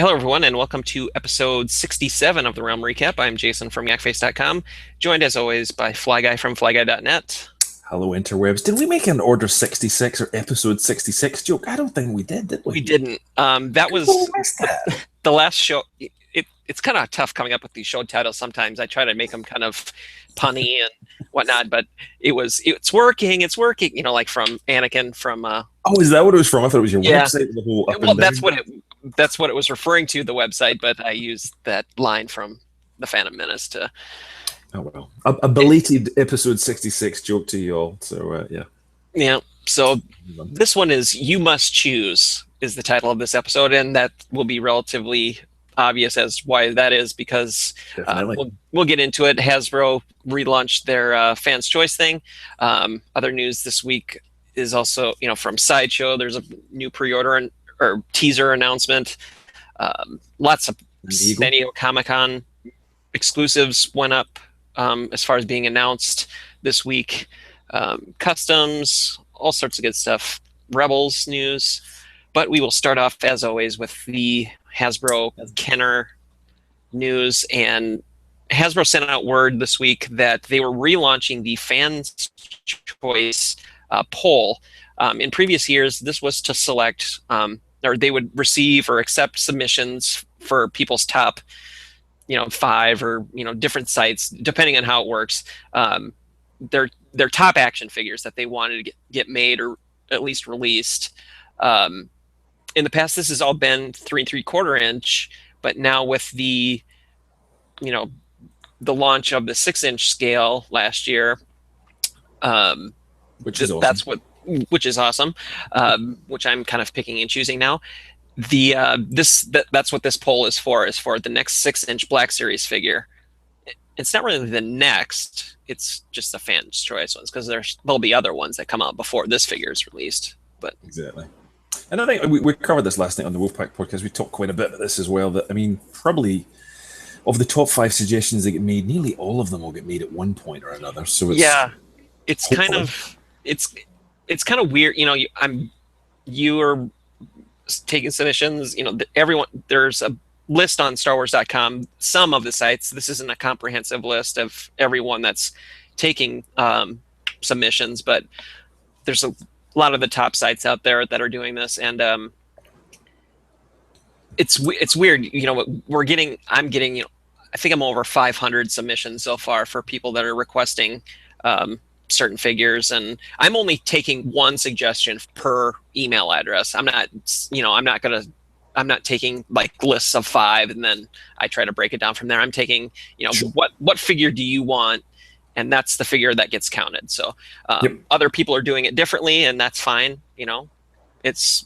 Hello, everyone, and welcome to episode 67 of the Realm Recap. I'm Jason from Yakface.com, joined as always by Flyguy from Flyguy.net. Hello, interwebs. Did we make an Order 66 or episode 66 joke? I don't think we did we? We didn't. That People was missed that. the last show. It's kind of tough coming up with these show titles sometimes. I try to make them kind of punny and whatnot, but it's working. It's working. You know, like from Anakin from. Oh, is that what it was from? I thought it was your Yeah. website. The whole up Well, and down. that's what it was referring to, the website, but I used that line from the Phantom Menace to. Oh well, a belated episode 66 joke to you all. So yeah. Yeah. So this one is "You Must Choose" is the title of this episode, and that will be relatively obvious as why that is, because Definitely. we'll get into it. Hasbro relaunched their Fans Choice thing. Other news this week is also, from Sideshow. There's a new pre-order or teaser announcement. Lots of San Diego Comic-Con exclusives went up as far as being announced this week. Customs, all sorts of good stuff. Rebels news. But we will start off, as always, with the Hasbro Kenner news. And Hasbro sent out word this week that they were relaunching the Fans Choice poll. In previous years, this was to select, or they would receive or accept submissions for people's top, 5 or, different sites, depending on how it works. Their top action figures that they wanted to get made or at least released. In the past, this has all been 3 3/4 inch, but now with the launch of the 6-inch scale last year, which is awesome. Which is awesome, which I'm kind of picking and choosing now. That's what this poll is for the next 6-inch Black Series figure. It's not really the next, it's just the Fans Choice ones, because there'll be other ones that come out before this figure is released. But exactly. And I think we covered this last night on the Wolfpack podcast. We talked quite a bit about this as well. That, I mean, probably of the top 5 suggestions that get made, nearly all of them will get made at one point or another. So it's kind of weird. You are taking submissions. Everyone, there's a list on StarWars.com. Some of the sites. This isn't a comprehensive list of everyone that's taking submissions, but there's a lot of the top sites out there that are doing this, and it's weird. I'm getting, I think I'm over 500 submissions so far for people that are requesting certain figures, and I'm only taking one suggestion per email address. I'm not taking like lists of 5 and then I try to break it down from there. I'm taking, Sure. what figure do you want? And that's the figure that gets counted. So Yep. other people are doing it differently, and that's fine. It is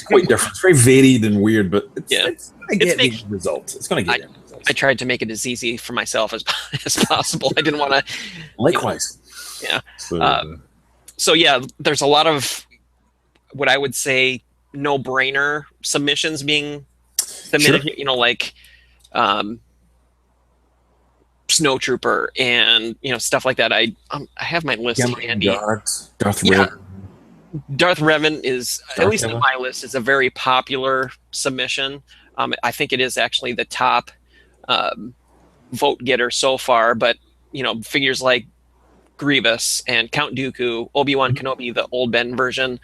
quite different. It's very varied and weird, but it's going to get the making result. It's going to get the results. I tried to make it as easy for myself as possible. I didn't want to. Likewise. Yeah. So yeah, there's a lot of what I would say no-brainer submissions being submitted. Sure. Like Snowtrooper and stuff like that. I have my list handy. Darth Revan. Darth Revan is, at least on Revan. my list, is a very popular submission. I think it is actually the top vote getter so far. But figures like Grievous and Count Dooku, Obi-Wan Kenobi, the old Ben version,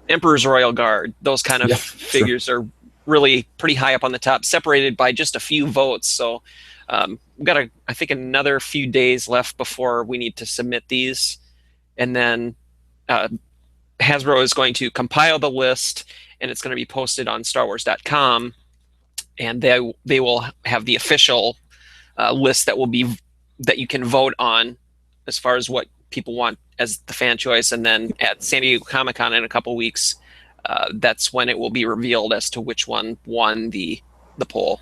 Emperor's Royal Guard, those kind of figures are really pretty high up on the top, separated by just a few votes. So we've got I think another few days left before we need to submit these, and then Hasbro is going to compile the list, and it's going to be posted on StarWars.com, and they will have the official list that you can vote on as far as what people want as the fan choice. And then at San Diego Comic-Con in a couple weeks, that's when it will be revealed as to which one won the poll.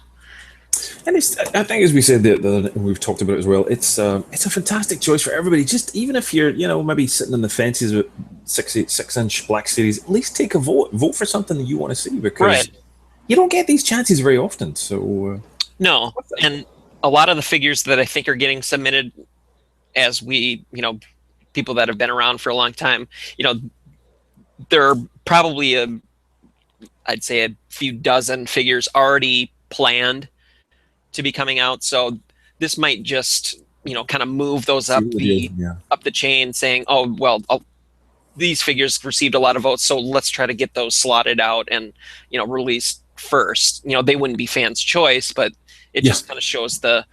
And I think, as we said, we've talked about it as well. It's a fantastic choice for everybody. Just even if you're, maybe sitting in the fences with 6-inch Black Series, at least take a vote. Vote for something that you want to see, because you don't get these chances very often. So no, and a lot of the figures that I think are getting submitted, as we, people that have been around for a long time, there are probably I'd say a few dozen figures already planned to be coming out. So this might just, kind of move those See what the deal. Yeah. up the chain, saying, oh well, these figures received a lot of votes, so let's try to get those slotted out and released first. They wouldn't be fans' choice, but it Yeah. just kind of shows the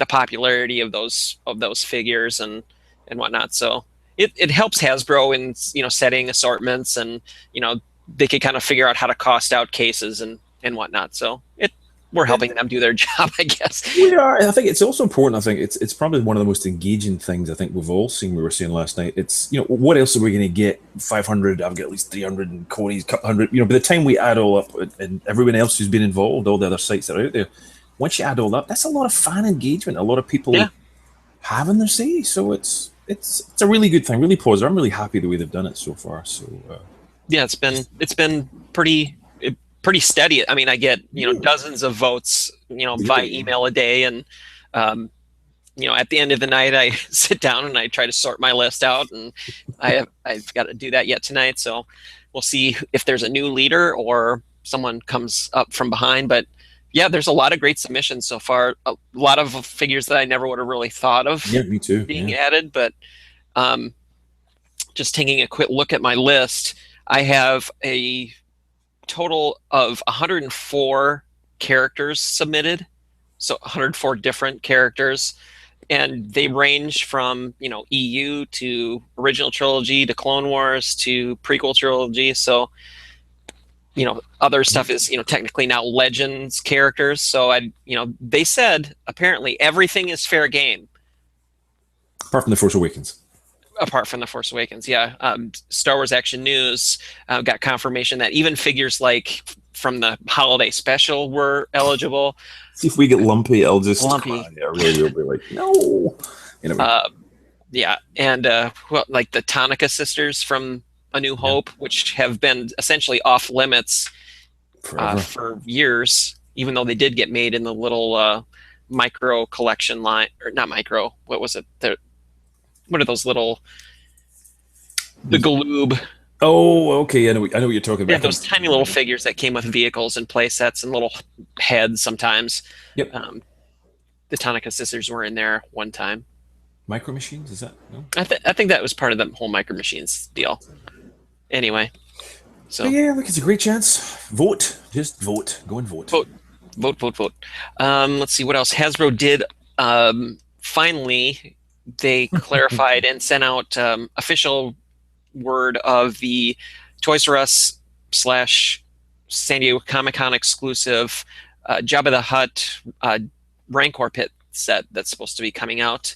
popularity of those figures and whatnot. So it helps Hasbro in setting assortments, and they could kind of figure out how to cost out cases and whatnot. So we're helping them do their job, I guess. We are. I think it's also important. I think it's probably one of the most engaging things I think we've all seen. We were saying last night. It's what else are we going to get? 500. I've got at least 300, and Cody's couple hundred. By the time we add all up, and everyone else who's been involved, all the other sites that are out there, once you add all up, that's a lot of fan engagement. A lot of people having their say. So it's a really good thing. Really positive. I'm really happy the way they've done it so far. So yeah, it's been pretty steady. I mean, I get dozens of votes by email a day, and at the end of the night, I sit down and I try to sort my list out, and I've got to do that yet tonight. So we'll see if there's a new leader or someone comes up from behind. But yeah, there's a lot of great submissions so far. A lot of figures that I never would have really thought of me too. being added. But just taking a quick look at my list, I have a total of 104 characters submitted. So 104 different characters. And they range from, EU to original trilogy to Clone Wars to prequel trilogy. So, other stuff is, technically now Legends characters. So they said apparently everything is fair game. Apart from The Force Awakens. Apart from The Force Awakens, yeah. Star Wars Action News got confirmation that even figures like from the holiday special were eligible. See if we get lumpy, I'll just lumpy. Really be like, no. Yeah, and like the Tonica sisters from A New Hope, which have been essentially off limits for years, even though they did get made in the little micro collection line, or not micro. What was it? What are those little? The Galoob. Oh, okay. I know what you're talking about. Yeah, those tiny little figures that came with vehicles and play sets and little heads sometimes. Yep. The Tonica sisters were in there one time. Micro Machines, is that? No? I think that was part of the whole Micro Machines deal. Anyway, so yeah, look, it's a great chance. Vote, just vote. Go and vote. Vote. Let's see what else Hasbro did. Finally, they clarified and sent out official word of the Toys R Us / San Diego Comic-Con exclusive Jabba the Hutt Rancor pit set that's supposed to be coming out.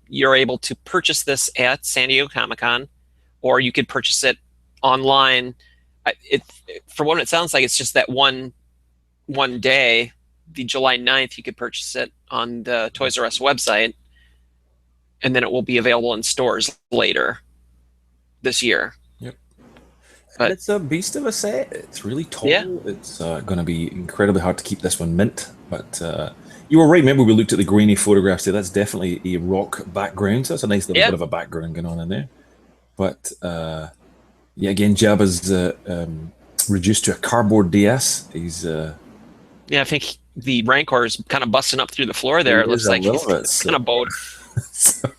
You're able to purchase this at San Diego Comic-Con, or you could purchase it online. For what it sounds like, it's just that one day, the July 9th, you could purchase it on the Toys R Us website, and then it will be available in stores later this year. Yep. But it's a beast of a set. It's really tall. Yeah. It's going to be incredibly hard to keep this one mint. But you were right. Remember, we looked at the grainy photographs there. That's definitely a rock background. So that's a nice little bit of a background going on in there. But yeah, again, Jabba's reduced to a cardboard DS. He's I think the Rancor is kind of busting up through the floor there. It looks like he's kind of bowed. So,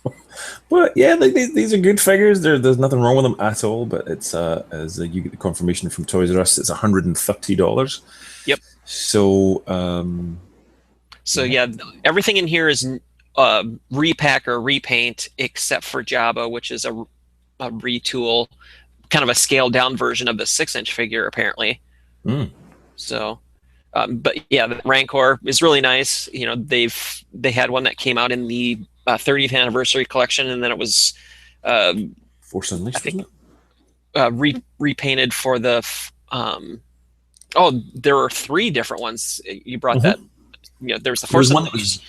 but yeah, these are good figures. There's nothing wrong with them at all. But it's as you get the confirmation from Toys R Us, it's $150. Yep. So yeah, everything in here is repack or repaint except for Jabba, which is a retool, kind of a scaled down version of the 6-inch figure apparently. So but yeah, the Rancor is really nice. They had one that came out in the 30th anniversary collection, and then it was Force Unleashed, I think, repainted for the there were 3 different ones. You brought that. There was the Force one that was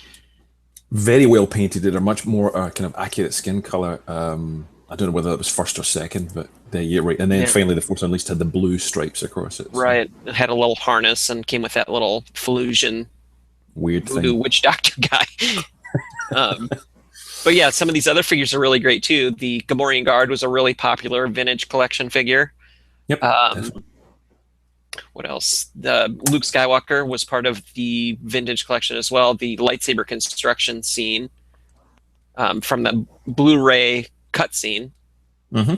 very well painted in a much more kind of accurate skin color. I don't know whether that was first or second, but yeah, right. And then finally, the Force Unleashed had the blue stripes across it. So. Right, it had a little harness and came with that little Felusian weird voodoo witch doctor guy. But yeah, some of these other figures are really great too. The Gamorrean Guard was a really popular vintage collection figure. Yep. What else? The Luke Skywalker was part of the vintage collection as well. The lightsaber construction scene from the Blu-ray cutscene. Mm-hmm.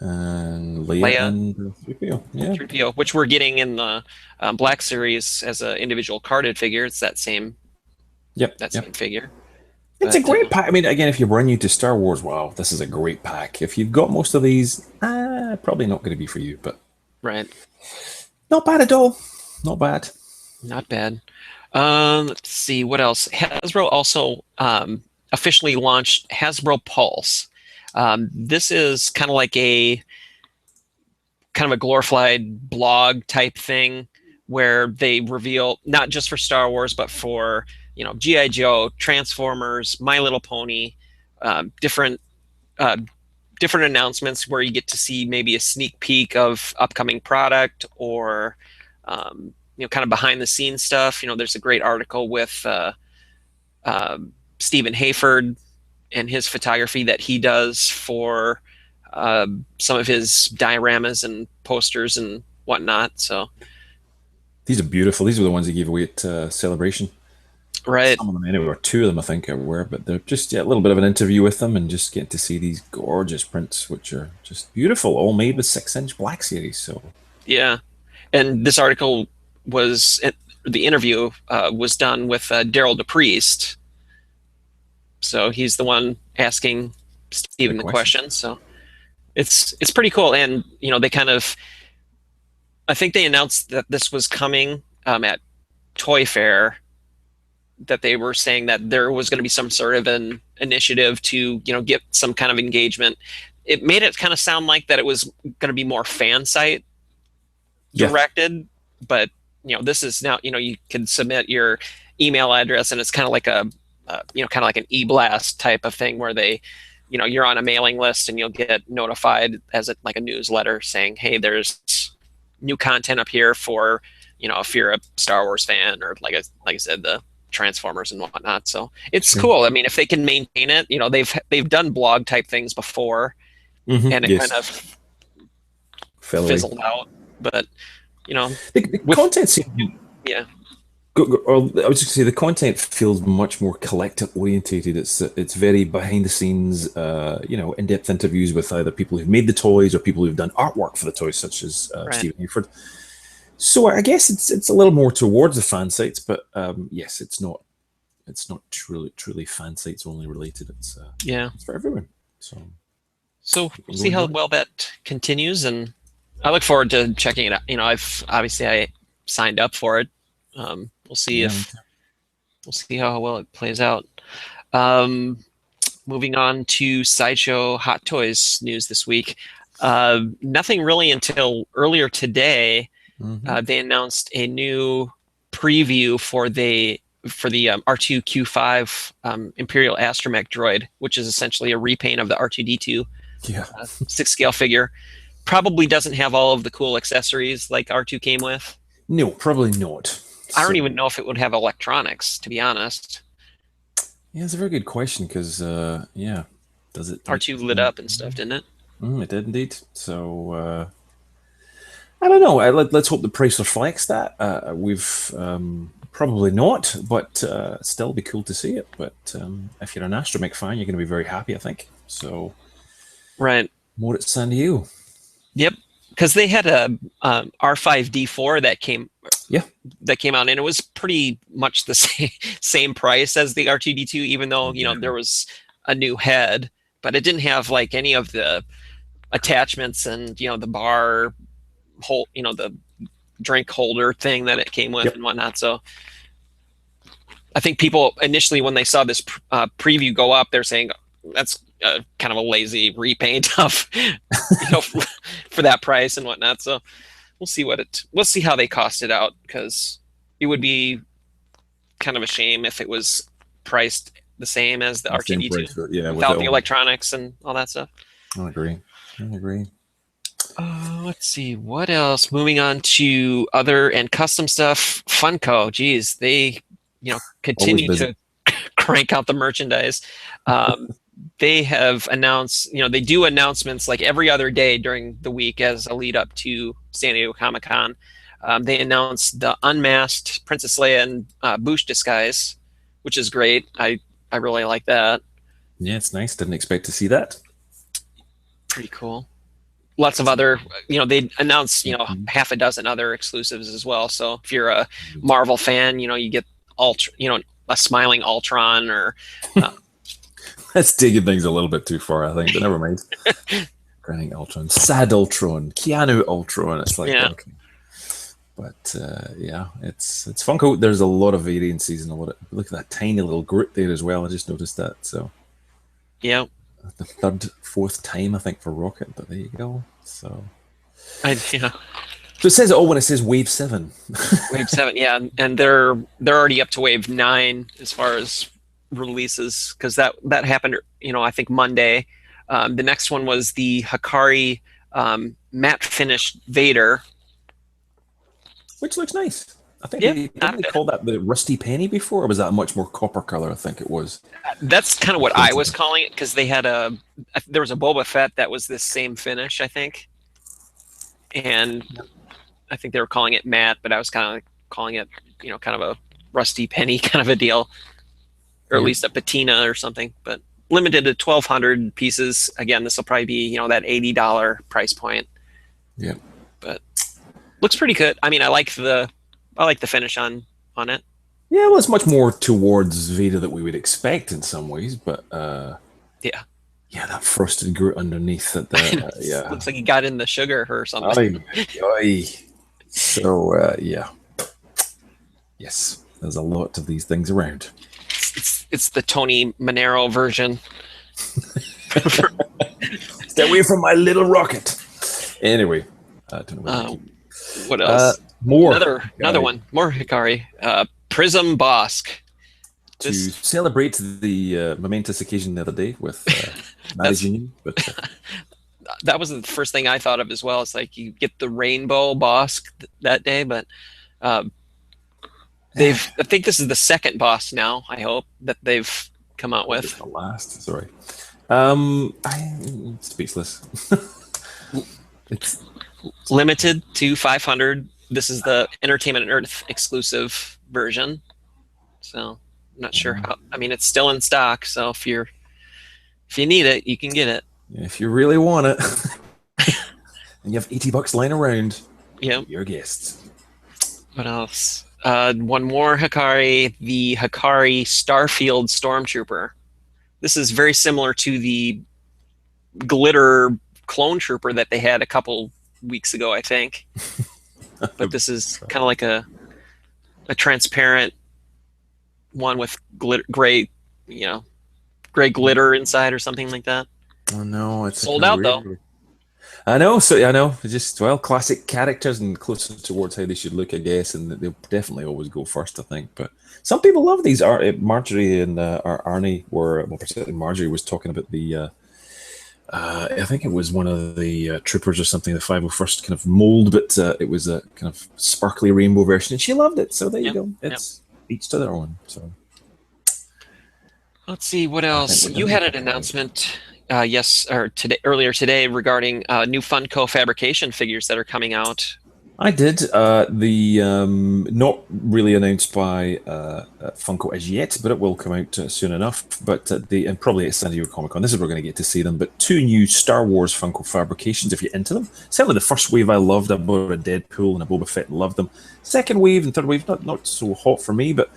And Leia Leia, and 3PO. Yeah. 3PO, which we're getting in the Black Series as an individual carded figure. It's that same Yep. same figure. It's a But great pack. I mean, again, if you're brand new to Star Wars, wow, this is a great pack. If you've got most of these, probably not going to be for you, but right, not bad at all. Not bad. not bad. Let's see what else. Hasbro also officially launched Hasbro Pulse. This is kind of like a glorified blog type thing where they reveal not just for Star Wars but for G.I. Joe, Transformers, My Little Pony, different different announcements where you get to see maybe a sneak peek of upcoming product or kind of behind the scenes stuff. There's a great article with Stephen Hayford and his photography that he does for some of his dioramas and posters and whatnot. So these are beautiful. These were the ones he gave away at Celebration. Right. Some of them, anyway, or two of them, I think, were, but they're just a little bit of an interview with them and just getting to see these gorgeous prints, which are just beautiful, all made with 6-inch Black Series. So yeah, and this article the interview was done with Daryl DePriest. So he's the one asking Steven the question. So it's pretty cool. And, they I think they announced that this was coming at Toy Fair, that they were saying that there was going to be some sort of an initiative to, get some kind of engagement. It made it kind of sound like that it was going to be more fan site directed, but, this is now, you can submit your email address and it's kind of like kind of like an e-blast type of thing where they, you're on a mailing list and you'll get notified as like a newsletter saying, hey, there's new content up here for, if you're a Star Wars fan or like I said, the Transformers and whatnot. So it's cool. I mean, if they can maintain it, they've done blog type things before, and it kind of fizzled out. But the content seems, yeah. I was just going to say the content feels much more collector orientated. It's very behind the scenes, in-depth interviews with either people who've made the toys or people who've done artwork for the toys, such as Stephen Hayford. So I guess it's a little more towards the fan sites, but yes, it's not truly fan sites only related. It's it's for everyone. So we'll see how well that continues, and I look forward to checking it out. I signed up for it. We'll see how well it plays out. Moving on to Sideshow Hot Toys news this week. Nothing really until earlier today. They announced a new preview for the R2Q5 Imperial Astromech droid, which is essentially a repaint of the R2D2 6-scale figure. Probably doesn't have all of the cool accessories like R2 came with. No, probably not. I don't even know if it would have electronics, to be honest. Yeah, it's a very good question because, does it? R2 lit up and stuff, didn't it? It did indeed. So, I don't know. Let's hope the price reflects that. We've probably not, but still be cool to see it. But if you're an Astromech fan, you're going to be very happy, I think. So, right. More at San Diego. Yep, because they had a R5D4 that came out, and it was pretty much the same price as the R2D2, even though there was a new head, but it didn't have like any of the attachments and the bar hole, the drink holder thing that it came with and whatnot. So I think people initially, when they saw this preview go up, they're saying that's kind of a lazy repaint of for that price and whatnot. So we'll see how they cost it out, because it would be kind of a shame if it was priced the same as the R2D2 without the electronics and all that stuff. I agree. Let's see what else. Moving on to other and custom stuff. Funko, geez, they continue to crank out the merchandise. They have announced, they do announcements like every other day during the week as a lead up to San Diego Comic-Con. They announced the unmasked Princess Leia and Bouche disguise, which is great. I really like that. Yeah, it's nice. Didn't expect to see that. Pretty cool. Lots of other, they announced, Mhm. half a dozen other exclusives as well. So if you're a Marvel fan, you get a smiling Ultron or uh, That's digging things a little bit too far, I think, but never mind. Granting Ultron, sad Ultron, Keanu Ultron. It's like, yeah, okay. But yeah, it's Funko. There's a lot of variances and a lot of look at that tiny little Groot there as well. I just noticed that. So yeah, the third, fourth time I think for Rocket, but there you go. So yeah. so it says it all when it says Wave 7. Wave 7, yeah, and they're already up to Wave 9 as far as releases because that happened, I think Monday. The next one was the Hikari matte finish Vader. Which looks nice. I think Yeah, didn't they call that the Rusty Penny before, or was that a much more copper color? I think it was. that's kind of what I was calling it because there was a Boba Fett that was this same finish, I think, and I think they were calling it matte, but I was kind of like calling it, kind of a Rusty Penny kind of a deal, or at Yeah. least a patina or something. But limited to 1,200 pieces. Again, this will probably be that $80 price point. Yeah. But looks pretty good. I mean, I like the finish on it. Yeah, well, it's much more towards Vader that we would expect in some ways, but Yeah, yeah, that frosted Groot underneath it. Yeah. looks like he got in the sugar or something. Aye, aye. So yeah, yes, there's a lot of these things around. It's the Tony Manero version. Stay away from my little rocket. Anyway, I don't know. What else? More another one. More Hikari. Prism Bosk. To celebrate the momentous occasion the other day with Marriage Union, but that was the first thing I thought of as well. It's like you get the rainbow Bosk that day, but I think this is the second boss now. I hope that they've come out with. the last. Sorry, I'm speechless. It's Limited to 500. This is the Entertainment Earth exclusive version. So I'm not sure how. I mean, it's still in stock. So if you need it, you can get it. if you really want it, and you have $80 lying around, Yeah. your guests. What else? One more Hikari, the Hikari Starfield Stormtrooper. This is very similar to the glitter clone trooper that they had a couple weeks ago, I think. But this is kind of like a transparent one with gray glitter inside or something like that. Oh no, it's sold out though. I know, so I know. Just classic characters and closer towards how they should look, I guess, and they'll definitely always go first, I think. But some people love these. Marjorie and Arnie were, well, particularly Marjorie was talking about the. I think it was one of the troopers or something, the 501st kind of mold, but it was a kind of sparkly rainbow version, and she loved it. So there you go. It's each to their own. So let's see what else. You had an announcement, earlier today regarding new Funko fabrication figures that are coming out. I did. Not really announced by Funko as yet, but it will come out soon enough. But and probably at San Diego Comic Con, this is where we're going to get to see them. But 2 new Star Wars Funko fabrications, if you're into them. Certainly the first wave I loved. I bought a Deadpool and a Boba Fett and loved them. Second wave and third wave, not so hot for me, but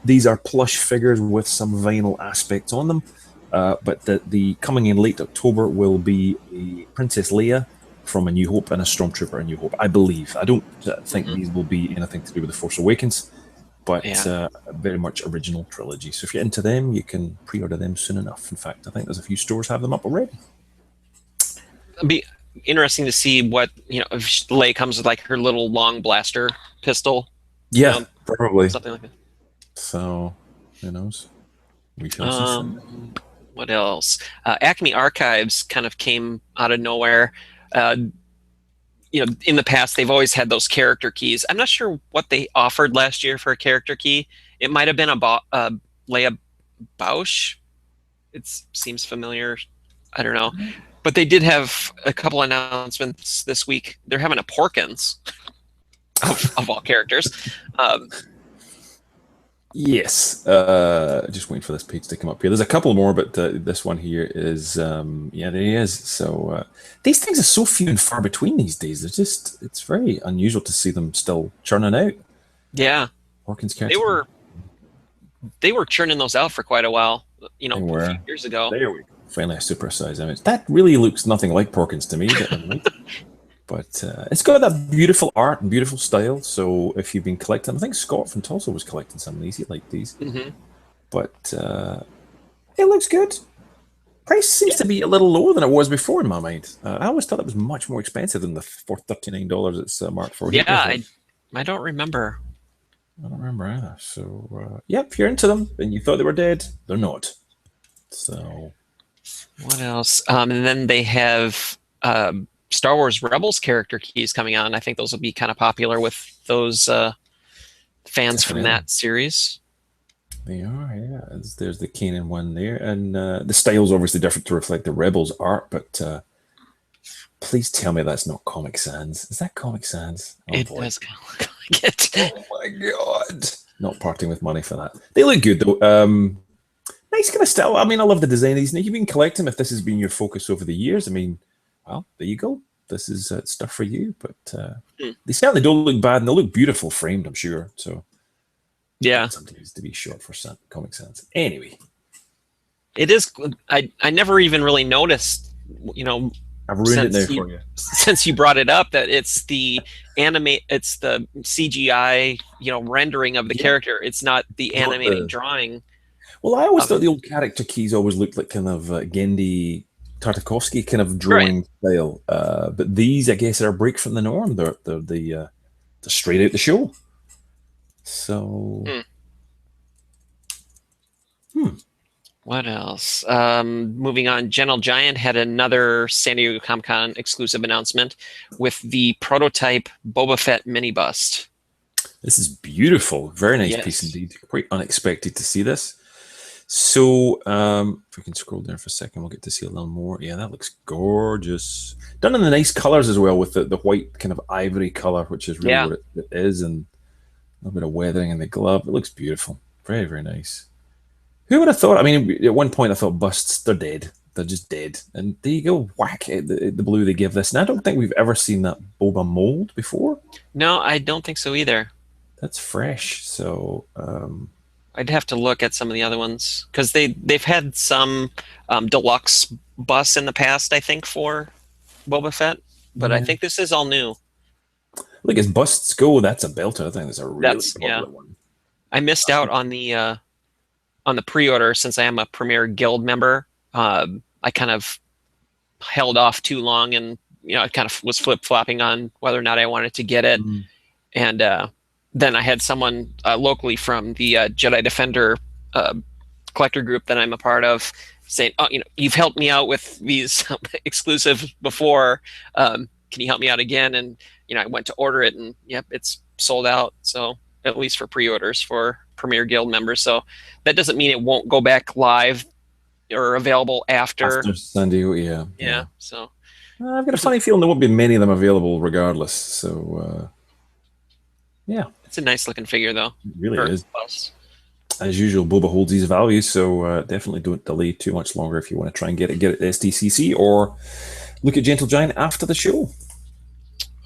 these are plush figures with some vinyl aspects on them. But the coming in late October will be a Princess Leia from A New Hope and a Stormtrooper A New Hope, I believe. I don't think these will be anything to do with The Force Awakens, but very much original trilogy. So if you're into them, you can pre-order them soon enough. In fact, I think there's a few stores have them up already. It'd be interesting to see what, if Leia comes with like her little long blaster pistol. Yeah, probably. Something like that. So, who knows? We shall see. What else? Acme Archives kind of came out of nowhere. In the past, they've always had those character keys. I'm not sure what they offered last year for a character key. It might have been a Leia Bausch. It seems familiar. I don't know. But they did have a couple announcements this week. They're having a Porkins. of all characters. Yes, just waiting for this page to come up here. There's a couple more, but this one here is, yeah, there he is. So these things are so few and far between these days. It's very unusual to see them still churning out. Yeah, Hawkins they were churning those out for quite a while. A few years ago. There we go. Finally, a supersized image. That really looks nothing like Porkins to me. But it's got that beautiful art and beautiful style. So if you've been collecting, I think Scott from Tulsa was collecting some of these. He liked these. Mm-hmm. But it looks good. Price seems to be a little lower than it was before in my mind. I always thought it was much more expensive than the $39 it's marked for. Yeah, I don't remember. I don't remember either. So, yep, if you're into them and you thought they were dead, they're not. So, what else? And then they have Star Wars Rebels character keys coming on. I think those will be kind of popular with those fans from that series. They are, yeah. There's the Kanan one there. And the style's obviously different to reflect the Rebels art, but please tell me that's not Comic Sans. Is that Comic Sans? Oh, it does kind of look like it. Oh my god. Not parting with money for that. They look good though. Nice kind of style. I mean, I love the design of these. Now, you've been collecting, if this has been your focus over the years, I mean, well, there you go. This is stuff for you. But they certainly don't look bad, and they look beautiful framed, I'm sure. So, yeah. Something needs to be short for Comic Sans. Anyway. It is. I never even really noticed, I've ruined it now for you. Since you brought it up, that it's the it's the CGI, rendering of the character. It's not the animated drawing. Well, I always thought the old character keys always looked like kind of Gendy Tartakovsky kind of drawing style. But these, I guess, are a break from the norm. They're straight out the show. So, What else? Moving on, Gentle Giant had another San Diego Comic-Con exclusive announcement with the prototype Boba Fett mini bust. This is beautiful. Very nice piece indeed. Quite unexpected to see this. So, if we can scroll down for a second, we'll get to see a little more. Yeah, that looks gorgeous. Done in the nice colors as well, with the white kind of ivory color, which is really what it is, and a little bit of weathering in the glove. It looks beautiful. Very, very nice. Who would have thought? I mean, at one point I thought busts, they're dead. They're just dead. And there you go, whack, the blue they give this. And I don't think we've ever seen that Boba mold before. No, I don't think so either. That's fresh. So I'd have to look at some of the other ones, because they've had some deluxe busts in the past, I think, for Boba Fett. But I think this is all new. Look, as busts go, that's a belter. I think that's a really popular one. I missed out on the pre-order, since I am a Premier Guild member. I kind of held off too long, and I kind of was flip-flopping on whether or not I wanted to get it. And then I had someone locally from the Jedi Defender collector group that I'm a part of saying, "Oh, you've helped me out with these exclusives before. Can you help me out again?" And I went to order it, and yep, it's sold out. So at least for pre-orders for Premier Guild members. So that doesn't mean it won't go back live or available after San Diego. Yeah. So I've got a funny feeling there won't be many of them available regardless. So yeah, it's a nice looking figure though. It really is. As usual, Boba holds these values, so definitely don't delay too much longer if you want to try and get it at SDCC, or look at Gentle Giant after the show.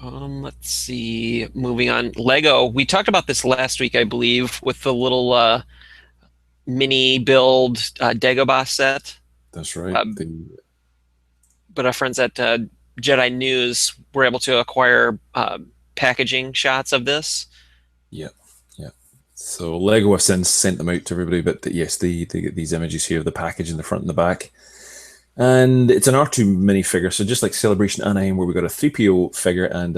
Let's see. Moving on, Lego. We talked about this last week, I believe, with the little mini build Dagobah set. That's right. But our friends at Jedi News were able to acquire packaging shots of this. Yeah. So Lego have since sent them out to everybody, but yes, they get these images here of the package in the front and the back. And it's an R2 minifigure, so just like Celebration Anaheim, where we got a 3PO figure and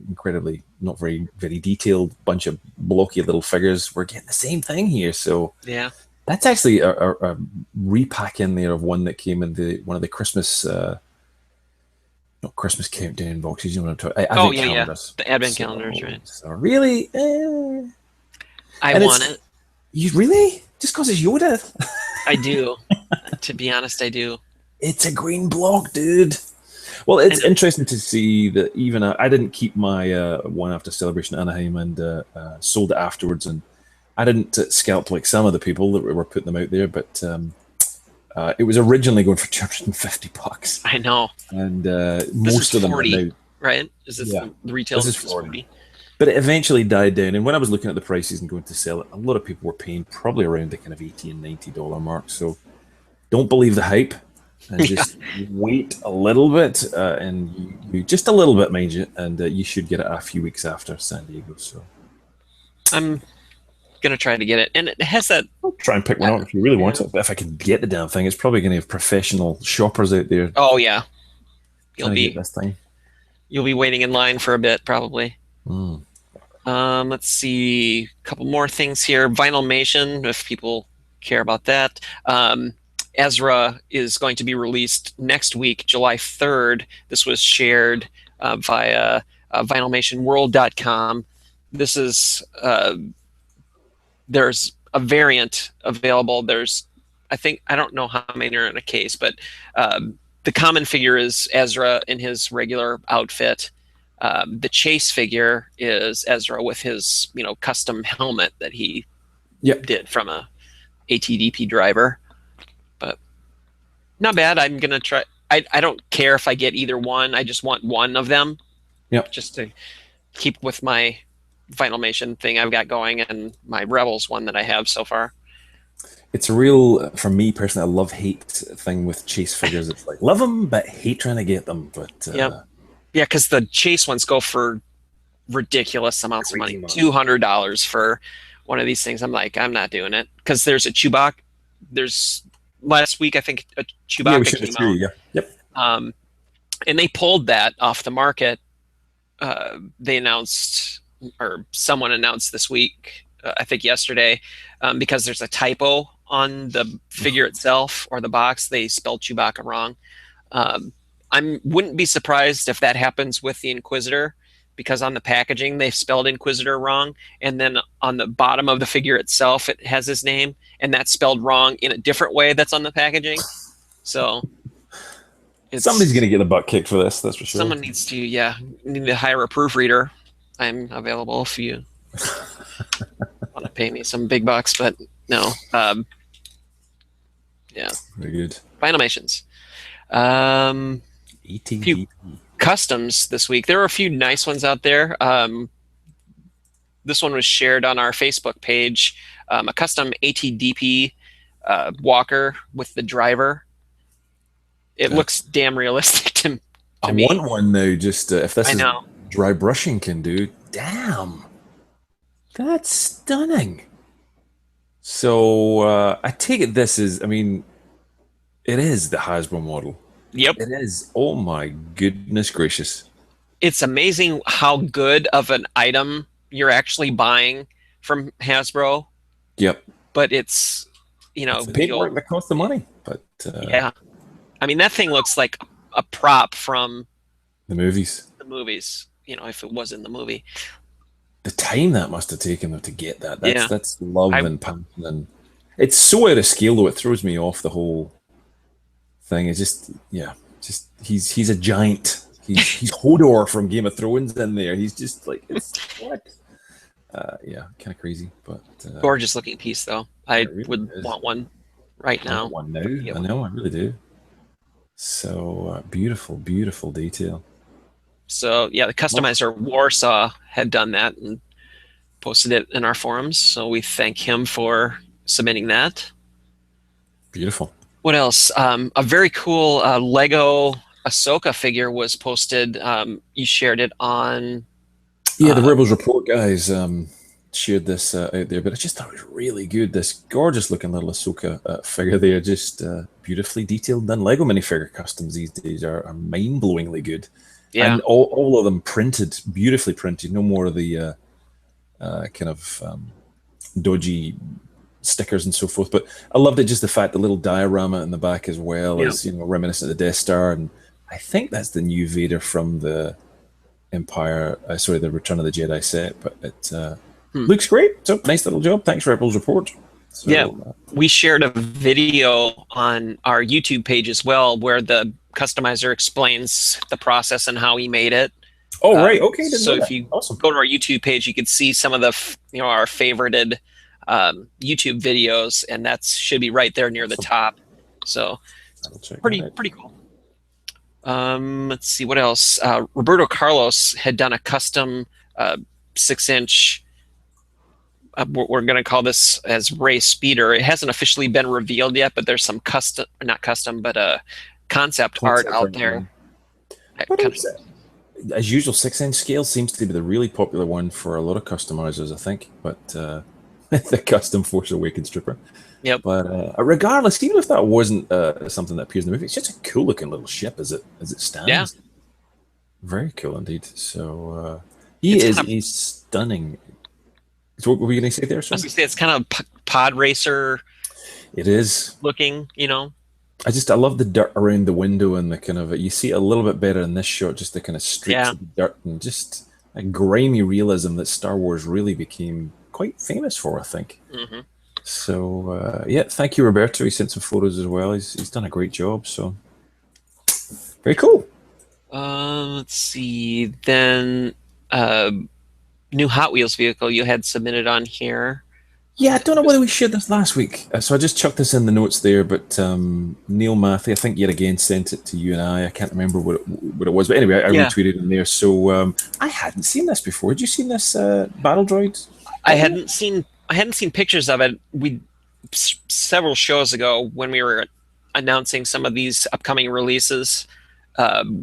incredibly not very, very detailed bunch of blocky little figures, we're getting the same thing here. So yeah, that's actually a repack in there of one that came in one of the Christmas, not Christmas countdown boxes. You know what I'm talking? Advent calendars. The Advent calendars, right? So really, I want it. You really? Just because it's Yoda? I do. To be honest, I do. It's a green block, dude. Well, it's interesting to see that even I didn't keep my one after Celebration Anaheim and sold it afterwards, and I didn't scalp like some of the people that were putting them out there, but it was originally going for $250. I know. And most of them 40, are now, right? Is this the retail? This is 40. But it eventually died down, and when I was looking at the prices and going to sell it, a lot of people were paying probably around the kind of $80 and $90 mark. So don't believe the hype, and just wait a little bit, and you just a little bit, mind you, and you should get it a few weeks after San Diego. So I'm gonna try to get it, and it has that. I'll try and pick one up if you really want it. But if I can get the damn thing, it's probably going to have professional shoppers out there. Oh yeah, you'll be this time. You'll be waiting in line for a bit, probably. Let's see, a couple more things here. Vinylmation, if people care about that. Ezra is going to be released next week, July 3rd. This was shared via vinylmationworld.com. This is there's a variant available. There's, I don't know how many are in a case, but the common figure is Ezra in his regular outfit. The chase figure is Ezra with his, custom helmet that he did from a ATDP driver. But not bad. I'm gonna try. I don't care if I get either one. I just want one of them. Yep. Just to keep with my Vinylmation thing I've got going and my Rebels one that I have so far. It's a real, for me personally, a love-hate thing with chase figures. It's like, love them, but hate trying to get them. But yeah, because the chase ones go for ridiculous amounts of money. $200 for one of these things. I'm like, I'm not doing it. Because there's a Chewbacca. There's last week, I think, a Chewbacca came out. Yep. And they pulled that off the market. They announced, or someone announced this week, I think yesterday, because there's a typo on the figure itself or the box. They spelled Chewbacca wrong. I wouldn't be surprised if that happens with the Inquisitor, because on the packaging they've spelled Inquisitor wrong, and then on the bottom of the figure itself it has his name, and that's spelled wrong in a different way that's on the packaging. So somebody's going to get a butt kicked for this, that's for sure. Someone needs to, need to hire a proofreader. I'm available if you want to pay me some big bucks, but no. Very good. Vinylmations. Few customs this week. There are a few nice ones out there. This one was shared on our Facebook page. A custom ATDP walker with the driver. It looks damn realistic to me. I want one now, just if this is dry brushing can do. Damn. That's stunning. So I take it this is, it is the Hasbro model. Yep. It is. Oh my goodness gracious. It's amazing how good of an item you're actually buying from Hasbro. Yep. But it's, it's the paperwork that costs the money. But yeah. That thing looks like a prop from the movies. If it was in the movie. The time that must have taken them to get that. That's love and passion. And it's so out of scale, though. It throws me off the whole thing. It's just he's a giant. He's Hodor from Game of Thrones in there. He's just like, it's what? Kind of crazy, but gorgeous looking piece though. I really would want one right now. I want one now. I know, I really do. So beautiful detail. So the customizer Warsaw had done that and posted it in our forums. So we thank him for submitting that. Beautiful. What else? A very cool Lego Ahsoka figure was posted. You shared it on. The Rebels Report guys shared this out there, but I just thought it was really good. This gorgeous looking little Ahsoka figure there, just beautifully detailed. Done. Lego minifigure customs these days are mind blowingly good. Yeah. And all of them printed, beautifully printed. No more of the dodgy stickers and so forth. But I loved it, just the fact, the little diorama in the back as well, as reminiscent of the Death Star. And I think that's the new Vader from the the Return of the Jedi set. But it looks great. So nice little job. Thanks, Rebels Report. So, we shared a video on our YouTube page as well, where the customizer explains the process and how he made it. Oh, right. Okay. Didn't So know if that. you Awesome. go to our YouTube page, you can see some of the our favorited YouTube videos, and that should be right there near the Awesome. top. So I'll check that pretty out. pretty cool. Let's see what else. Roberto Carlos had done a custom 6-inch. We're going to call this as Ray Speeder. It hasn't officially been revealed yet, but there's some custom, not custom, but concept art out there. But as usual, 6-inch scale seems to be the really popular one for a lot of customizers, I think. But the custom Force Awakens trooper. Yep. But regardless, even if that wasn't something that appears in the movie, it's just a cool looking little ship as it stands. Yeah. Very cool indeed. So he's stunning. So what were you going to say there? I was going to say it's kind of pod racer. It is looking, I love the dirt around the window and the kind of you see it a little bit better in this shot, just the kind of streaks of dirt and just a grimy realism that Star Wars really became quite famous for, I think. Mm-hmm. So thank you, Roberto. He sent some photos as well. He's done a great job. So very cool. Let's see. Then new Hot Wheels vehicle you had submitted on here. Yeah, I don't know whether we shared this last week. So I just chucked this in the notes there, but Neil Matthew, I think yet again sent it to you and I. I can't remember what it was. But anyway, I retweeted in there. So I hadn't seen this before. Had you seen this Battle Droid? I hadn't seen pictures of it. Several shows ago when we were announcing some of these upcoming releases,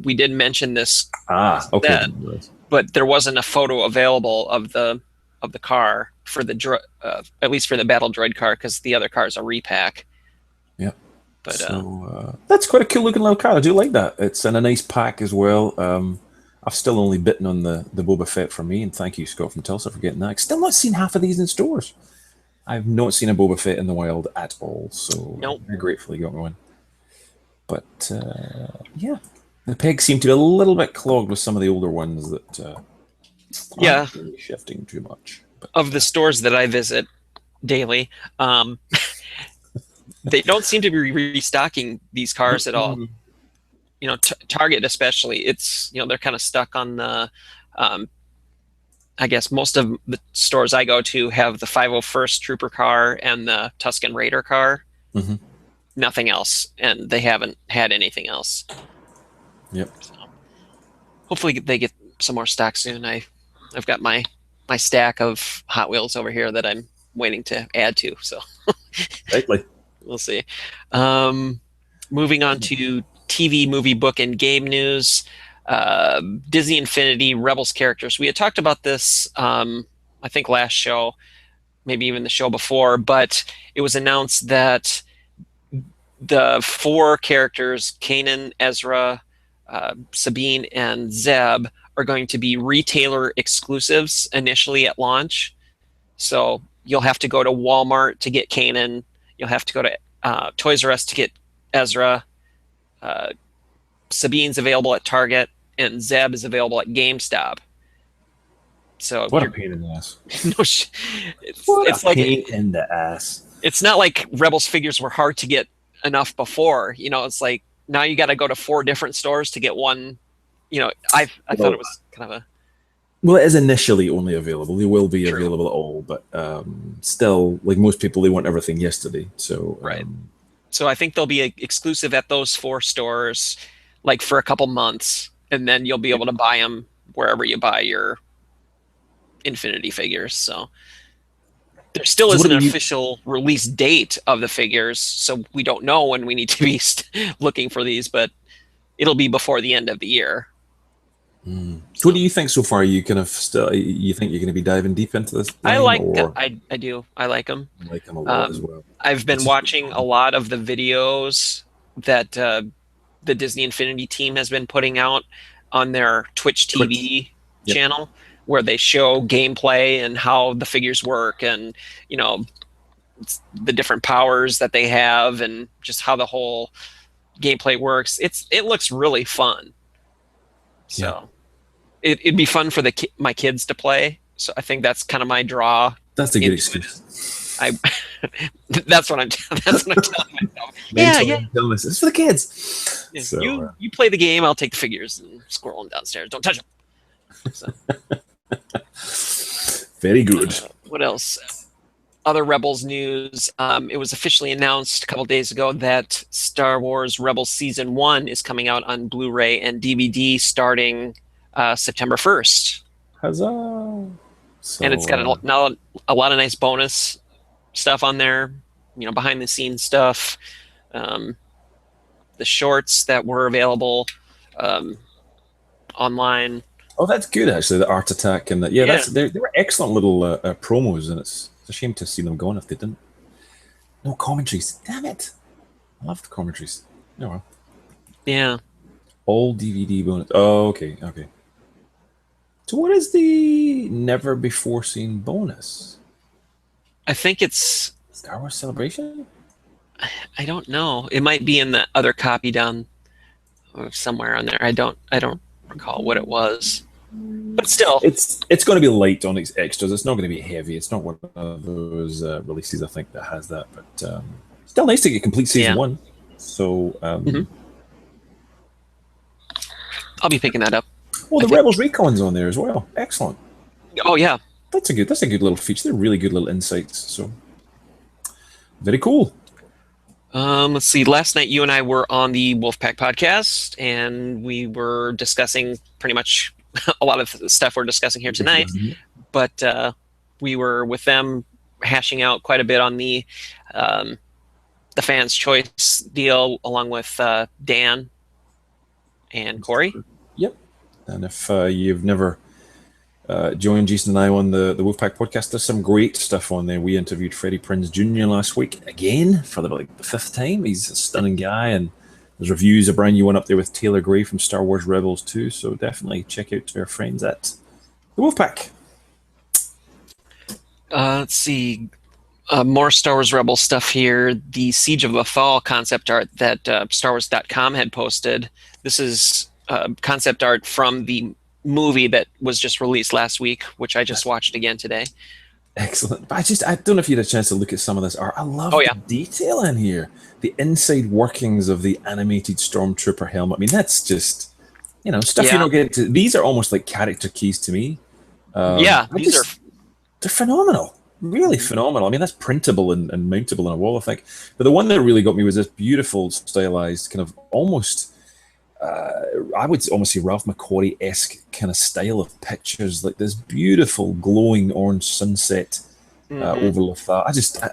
we did mention this. Okay. Then, but there wasn't a photo available of the car for the at least for the Battle Droid car, because the other car is a repack. Yeah. But so that's quite a cool looking little car. I do like that. It's in a nice pack as well. I've still only bitten on the Boba Fett for me, and thank you, Scott from Tulsa, for getting that. I've still not seen half of these in stores. I've not seen a Boba Fett in the wild at all, so nope. I gratefully got one. But yeah, the pegs seem to be a little bit clogged with some of the older ones that aren't really shifting too much. But, of the stores that I visit daily, they don't seem to be restocking these cars at all. Target especially, it's they're kind of stuck on the I guess most of the stores I go to have the 501st Trooper car and the Tusken Raider car. Mm-hmm. Nothing else, and they haven't had anything else. Yep. So hopefully they get some more stock soon. I've got my stack of Hot Wheels over here that I'm waiting to add to. So likely. We'll see. Moving on to TV, movie, book, and game news. Disney Infinity Rebels characters. We had talked about this, I think last show, maybe even the show before, but it was announced that the 4 characters, Kanan, Ezra, Sabine, and Zeb, are going to be retailer exclusives initially at launch. So you'll have to go to Walmart to get Kanan. You'll have to go to Toys R Us to get Ezra. Sabine's available at Target, and Zeb is available at GameStop. So what a pain in the ass! It's like pain in the ass. It's not like Rebels figures were hard to get enough before. It's like now you got to go to 4 different stores to get one. I thought it was kind of a. Well, it is initially only available. They will be available at all, but still, like most people, they want everything yesterday. So right. So I think they'll be exclusive at those 4 stores, like for a couple months, and then you'll be able to buy them wherever you buy your Infinity figures. So there still isn't an official release date of the figures, so we don't know when we need to be looking for these, but it'll be before the end of the year. So what do you think so far? You kind of you think you're going to be diving deep into this? I like. I do. I like them. I like them a lot as well. I've been watching a lot of the videos that the Disney Infinity team has been putting out on their Twitch TV channel, where they show gameplay and how the figures work, and the different powers that they have, and just how the whole gameplay works. It looks really fun. So it'd be fun for my kids to play. So I think that's kind of my draw. That's a good excuse. I that's what I'm that's what I'm telling myself. Yeah, Mentally, I'm telling myself, it's for the kids. yeah. So, You play the game. I'll take the figures and squirrel them downstairs. Don't touch them. So, very good. what else? Other Rebels news. It was officially announced a couple days ago that Star Wars Rebels Season 1 is coming out on Blu-ray and DVD starting September 1st. Huzzah! So, And it's got a lot of nice bonus stuff on there, behind the scenes stuff, the shorts that were available online. oh, that's good actually. The Art Attack and that. Yeah, Yeah. they were excellent little promos, and it's a shame to see them gone if they didn't. No commentaries. Damn it! I love the commentaries. Oh well. Yeah. All DVD bonus. Oh, okay. So what is the never before seen bonus? I think it's Star Wars Celebration? I don't know. It might be in the other copy down or somewhere on there. I don't recall what it was. But still, it's going to be light on its extras. It's not going to be heavy. It's not one of those releases I think that has that. But still nice to get complete season 1. So I'll be picking that up. well, the Rebels Recon's on there as well. Excellent. Oh yeah, that's a good little feature. They're really good little insights. So very cool. Let's see. Last night, you and I were on the Wolfpack podcast, and we were discussing pretty much a lot of the stuff we're discussing here tonight. But we were with them hashing out quite a bit on the Fans Choice deal, along with Dan and Corey. Yep. And if you've never joined Jason and I on the Wolfpack podcast, there's some great stuff on there. We interviewed Freddie Prinze Jr. last week again for the 5th time. He's a stunning guy, and there's reviews, a brand new one up there with Taylor Gray from Star Wars Rebels too. So definitely check out our friends at the Wolfpack. Let's see. More Star Wars Rebels stuff here. The Siege of Lothal concept art that StarWars.com had posted. This is concept art from the movie that was just released last week, which I just watched again today. Excellent. But I don't know if you had a chance to look at some of this art. I love the detail in here. The inside workings of the animated Stormtrooper helmet. I mean, that's just, stuff you don't get to. These are almost like character keys to me. They're phenomenal. Really phenomenal. I mean, that's printable and mountable on a wall, I think. But the one that really got me was this beautiful, stylized, kind of almost, I would almost say Ralph McQuarrie-esque kind of style of pictures, like this beautiful glowing orange sunset over Lothal.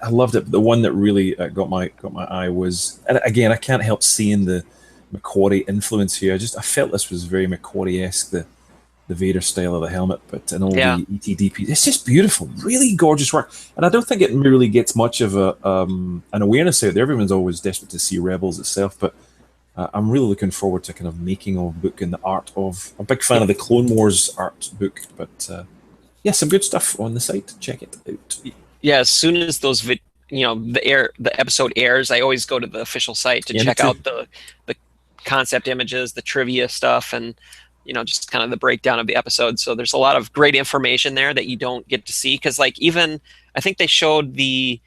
I loved it. But the one that really got my eye was, and again, I can't help seeing the McQuarrie influence here. I felt this was very McQuarrie-esque, the Vader style of the helmet, but and all the ETDP. It's just beautiful, really gorgeous work. And I don't think it really gets much of an awareness out there. Everyone's always desperate to see Rebels itself, but I'm really looking forward to kind of making of book and the art of. I'm a big fan of the Clone Wars art book, but some good stuff on the site. Check it out. Yeah, as soon as those the episode airs, I always go to the official site to check out the concept images, the trivia stuff, and just kind of the breakdown of the episode. So there's a lot of great information there that you don't get to see, because even I think they showed the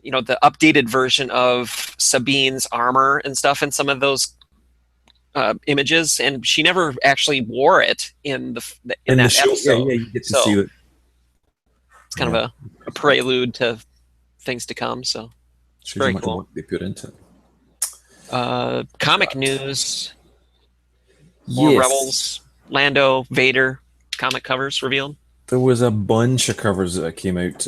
the updated version of Sabine's armor and stuff in some of those images, and she never actually wore it in that show. episode. Yeah, you get to see it. It's kind of a prelude to things to come. So it's very cool. Work they put into it. Comic news. More Rebels, Lando, Vader comic covers revealed. There was a bunch of covers that came out.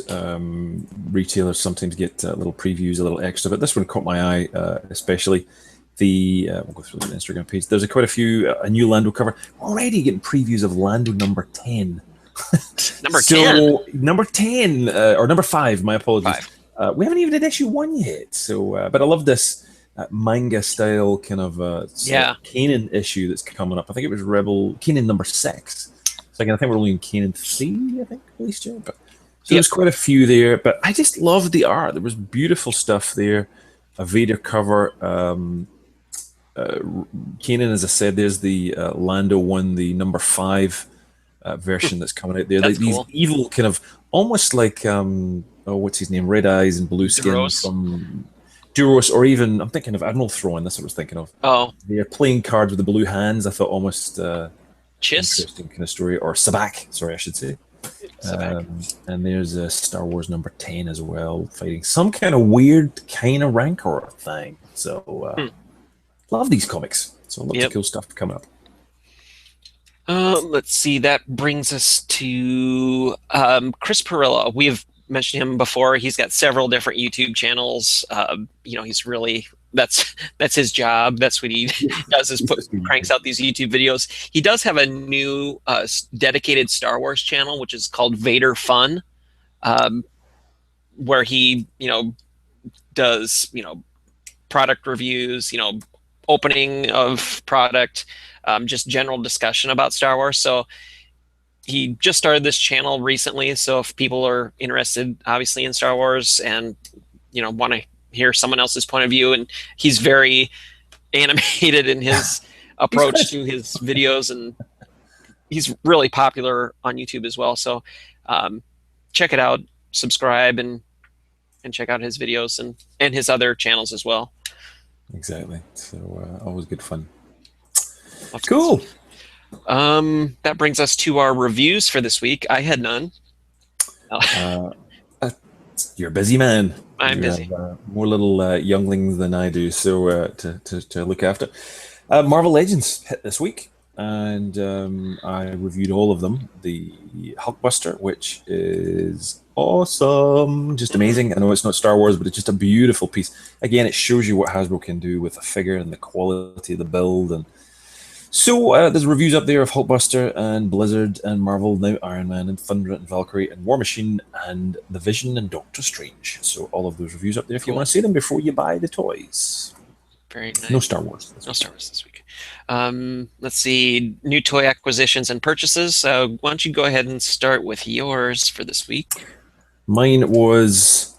Retailers sometimes get little previews, a little extra, but this one caught my eye, especially we'll go through the Instagram page. There's quite a few, a new Lando cover. We're already getting previews of Lando number 10. Number 10? Number 10, or number 5, my apologies. We haven't even did issue 1 yet, so but I love this manga style kind of Kanan issue that's coming up. I think it was Kanan number 6. So I think we're only in Kanan 3, I think, released yet. But so there's quite a few there. But I just loved the art. There was beautiful stuff there. A Vader cover. Kanan, as I said, there's the Lando one, the number 5 version that's coming out there. That's these cool. Evil kind of almost like what's his name? Red Eyes and Blue Skin Duros. from Duros, or even I'm thinking of Admiral Thrawn. That's what I was thinking of. Oh, They're playing cards with the blue hands. I thought almost Chiss. interesting kind of story, or Sabak. Sorry, I should say. And there's a Star Wars number 10 as well, fighting some kind of weird kind of Rancor thing. So love these comics. So lots of cool stuff coming up. Let's see. That brings us to Chris Perillo. We've mentioned him before. He's got several different YouTube channels. He's really that's his job. That's what he does, is cranks out these YouTube videos. He does have a new dedicated Star Wars channel, which is called Vader Fun, where he does product reviews, opening of product, just general discussion about Star Wars. So he just started this channel recently. So if people are interested, obviously, in Star Wars and want to hear someone else's point of view, and he's very animated in his approach to his videos, and he's really popular on YouTube as well. So check it out, subscribe, and check out his videos and his other channels as well. Exactly. So always good fun. Cool. That brings us to our reviews for this week. I had none. You're a busy man. I'm busy. Have, more little younglings than I do, so to look after. Marvel Legends hit this week, and I reviewed all of them. The Hulkbuster, which is awesome, just amazing. I know it's not Star Wars, but it's just a beautiful piece. Again, it shows you what Hasbro can do with a figure and the quality of the build. And so there's reviews up there of Hulkbuster and Blizzard and Marvel, now Iron Man and Thunder and Valkyrie and War Machine and The Vision and Doctor Strange. So all of those reviews up there if you want to see them before you buy the toys. Very nice. No Star Wars. No Star Wars this week. Let's see, new toy acquisitions and purchases. Why don't you go ahead and start with yours for this week? Mine was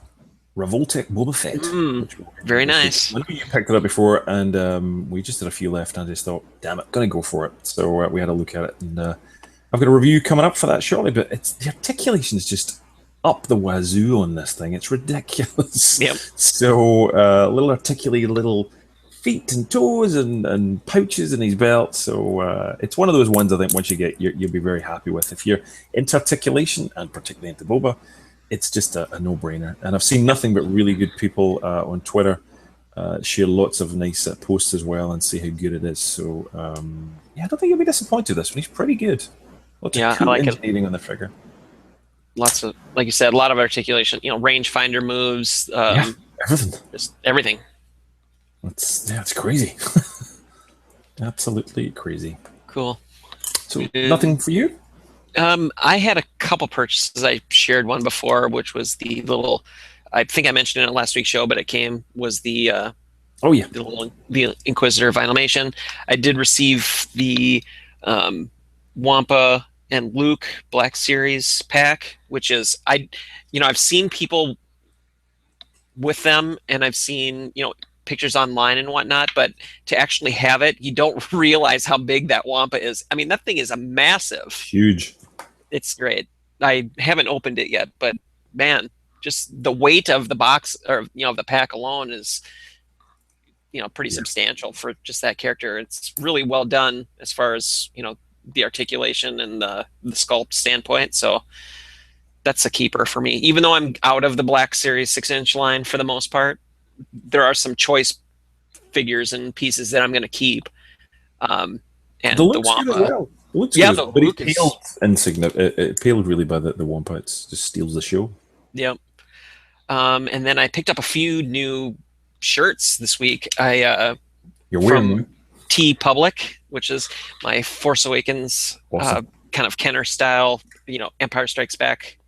Revoltech Boba Fett. Very nice. I know you picked it up before, and we just had a few left, and I just thought, damn it, gonna go for it. So we had a look at it, and I've got a review coming up for that shortly, but the articulation is just up the wazoo on this thing. It's ridiculous. Yep. So little articulated little feet and toes and pouches in his belt. So it's one of those ones I think once you get, you'll be very happy with. If you're into articulation, and particularly into Boba, it's just a no-brainer. And I've seen nothing but really good people on Twitter share lots of nice posts as well and say how good it is. So I don't think you'll be disappointed with this one. He's pretty good. Lots of cool engineering on the figure. Lots of, like you said, a lot of articulation. Rangefinder moves. Everything. Just everything. It's crazy. Absolutely crazy. Cool. So nothing for you? I had a couple purchases. I shared one before, which was the little, I think I mentioned it in last week's show, but it was the the Inquisitor Vinylmation. I did receive the Wampa and Luke Black Series pack, which is I've seen people with them, and I've seen pictures online and whatnot, but to actually have it, you don't realize how big that Wampa is. I mean, that thing is a massive. Huge. It's great. I haven't opened it yet, but man, just the weight of the box, or the pack alone, is pretty substantial for just that character. It's really well done as far as the articulation and the sculpt standpoint. So that's a keeper for me. Even though I'm out of the Black Series 6-inch line for the most part, there are some choice figures and pieces that I'm going to keep. And the Wampa. But it paled it paled really by the Wampa. It just steals the show. Yep. And then I picked up a few new shirts this week. You're wearing them. T Public, which is my Force Awakens kind of Kenner style, Empire Strikes Back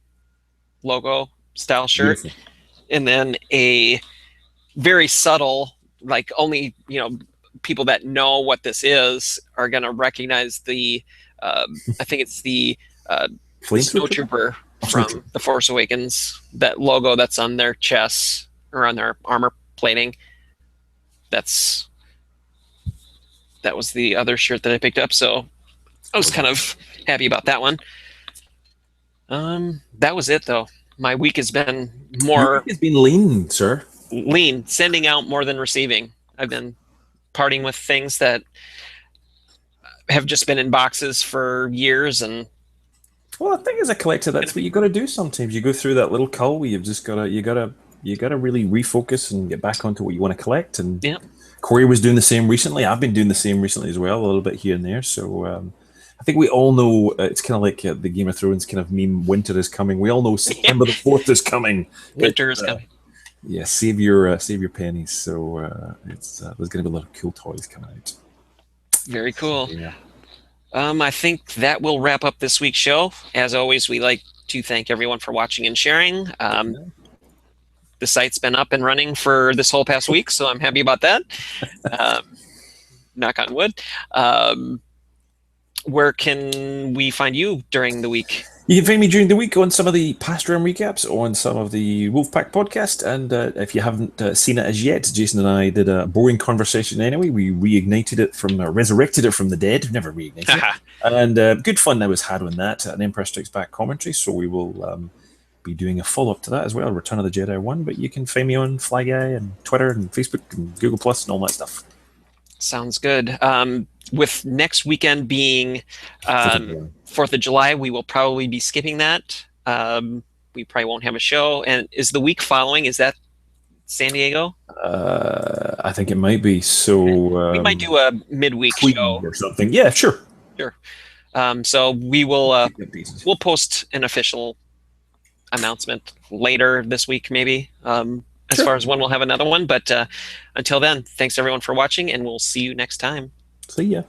logo style shirt. Beautiful. And then a very subtle, like only people that know what this is are going to recognize the I think it's the Snowtrooper from The Force Awakens, that logo that's on their chests or on their armor plating. That was the other shirt that I picked up, so I was kind of happy about that one. That was it, though. my week has been Your more week has been lean, sir. lean, sending out more than receiving. I've been parting with things that have just been in boxes for years, and Well, I think as a collector, that's what you got to do. Sometimes you go through that little cull where you've just got to you got to really refocus and get back onto what you want to collect. And yeah, Corey was doing the same recently. I've been doing the same recently as well, a little bit here and there. So I think we all know it's kind of like the Game of Thrones kind of meme. Winter is coming. We all know September the 4th is coming. winter is coming. Yeah, save your pennies. So it's there's going to be a lot of cool toys coming out. Very cool. So, yeah. I think that will wrap up this week's show. As always, we like to thank everyone for watching and sharing. The site's been up and running for this whole past week, so I'm happy about that. Knock on wood. Where can we find you during the week? You can find me during the week on some of the past round recaps, on some of the Wolfpack podcast, and if you haven't seen it as yet, Jason and I did a boring conversation anyway. We resurrected it from the dead. Never reignited it. And good fun that was had on that, an Empire Strikes Back commentary, so we will be doing a follow-up to that as well, Return of the Jedi 1, but you can find me on Flyguy and Twitter and Facebook and Google Plus and all that stuff. Sounds good. With next weekend being 4th of July, we will probably be skipping that. We probably won't have a show. And is the week following, is that San Diego? I think it might be. So we might do a midweek show or something. Yeah, sure. Sure. So we will we'll post an official announcement later this week, maybe, as far as when we'll have another one. But until then, thanks everyone for watching, and we'll see you next time. See ya.